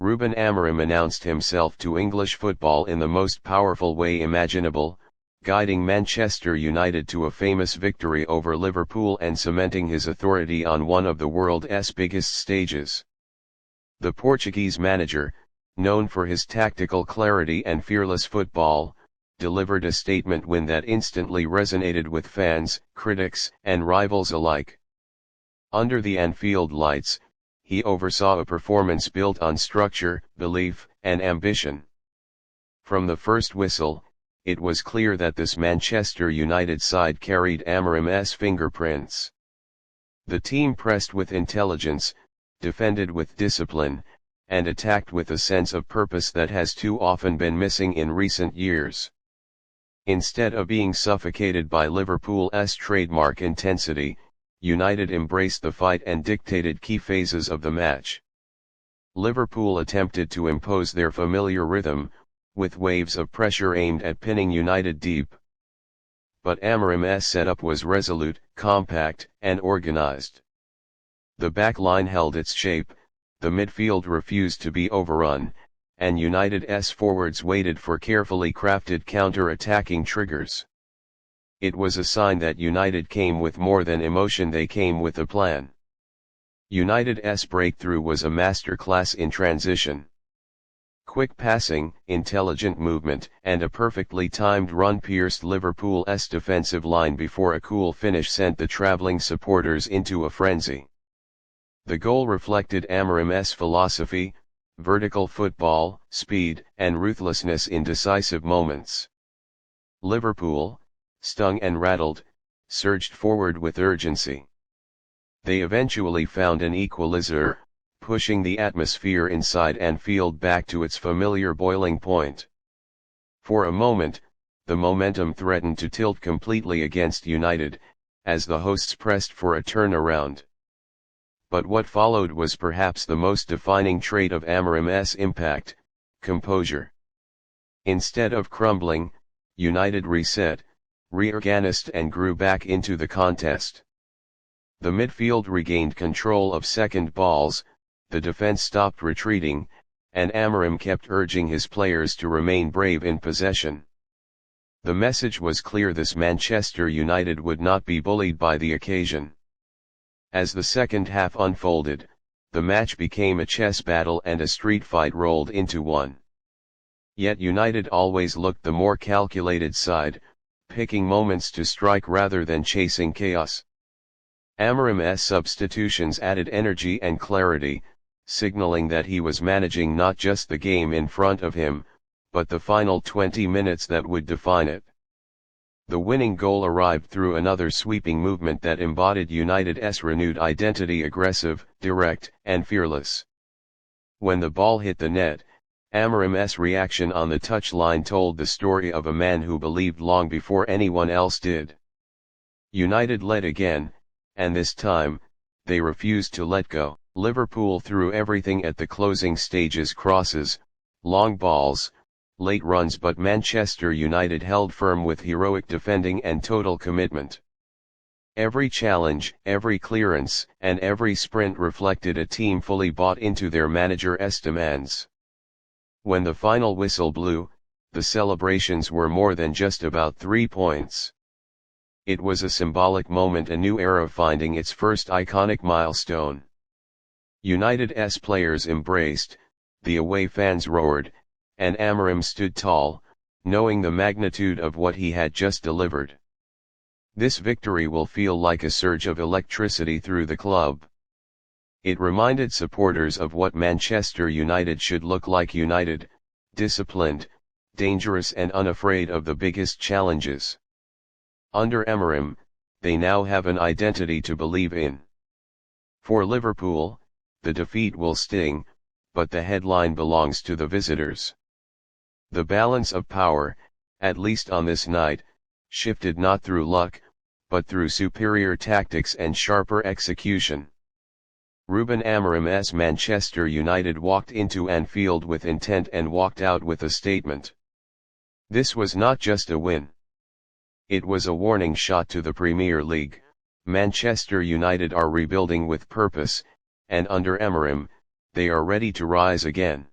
Ruben Amorim announced himself to English football in the most powerful way imaginable, guiding Manchester United to a famous victory over Liverpool and cementing his authority on one of the world's biggest stages. The Portuguese manager, known for his tactical clarity and fearless football, delivered a statement win that instantly resonated with fans, critics, and rivals alike. Under the Anfield lights, he oversaw a performance built on structure, belief, and ambition. From the first whistle, it was clear that this Manchester United side carried Amorim's fingerprints. The team pressed with intelligence, defended with discipline, and attacked with a sense of purpose that has too often been missing in recent years. Instead of being suffocated by Liverpool's trademark intensity, United embraced the fight and dictated key phases of the match. Liverpool attempted to impose their familiar rhythm, with waves of pressure aimed at pinning United deep. But Amorim's setup was resolute, compact, and organized. The back line held its shape, the midfield refused to be overrun, and United's forwards waited for carefully crafted counter-attacking triggers. It was a sign that United came with more than emotion, they came with a plan. United's breakthrough was a masterclass in transition. Quick passing, intelligent movement, and a perfectly timed run pierced Liverpool's defensive line before a cool finish sent the travelling supporters into a frenzy. The goal reflected Amorim's philosophy: vertical football, speed, and ruthlessness in decisive moments. Liverpool, stung and rattled, surged forward with urgency. They eventually found an equalizer, pushing the atmosphere inside Anfield back to its familiar boiling point. For a moment, the momentum threatened to tilt completely against United, as the hosts pressed for a turnaround. But what followed was perhaps the most defining trait of Amorim's impact: composure. Instead of crumbling, United reset, reorganized and grew back into the contest. The midfield regained control of second balls, the defense stopped retreating, and Amorim kept urging his players to remain brave in possession. The message was clear: this Manchester United would not be bullied by the occasion. As the second half unfolded, the match became a chess battle and a street fight rolled into one. Yet United always looked the more calculated side, picking moments to strike rather than chasing chaos. Amorim's substitutions added energy and clarity, signaling that he was managing not just the game in front of him, but the final 20 minutes that would define it. The winning goal arrived through another sweeping movement that embodied United's renewed identity: aggressive, direct, and fearless. When the ball hit the net, Amorim's reaction on the touchline told the story of a man who believed long before anyone else did. United led again, and this time, they refused to let go. Liverpool threw everything at the closing stages: crosses, long balls, late runs, but Manchester United held firm with heroic defending and total commitment. Every challenge, every clearance, and every sprint reflected a team fully bought into their manager's demands. When the final whistle blew, the celebrations were more than just about 3 points. It was a symbolic moment, a new era finding its first iconic milestone. United's players embraced, the away fans roared, and Amorim stood tall, knowing the magnitude of what he had just delivered. This victory will feel like a surge of electricity through the club. It reminded supporters of what Manchester United should look like: united, disciplined, dangerous, and unafraid of the biggest challenges. Under Amorim, they now have an identity to believe in. For Liverpool, the defeat will sting, but the headline belongs to the visitors. The balance of power, at least on this night, shifted not through luck, but through superior tactics and sharper execution. Ruben Amorim's Manchester United walked into Anfield with intent and walked out with a statement. This was not just a win. It was a warning shot to the Premier League: Manchester United are rebuilding with purpose, and under Amorim, they are ready to rise again.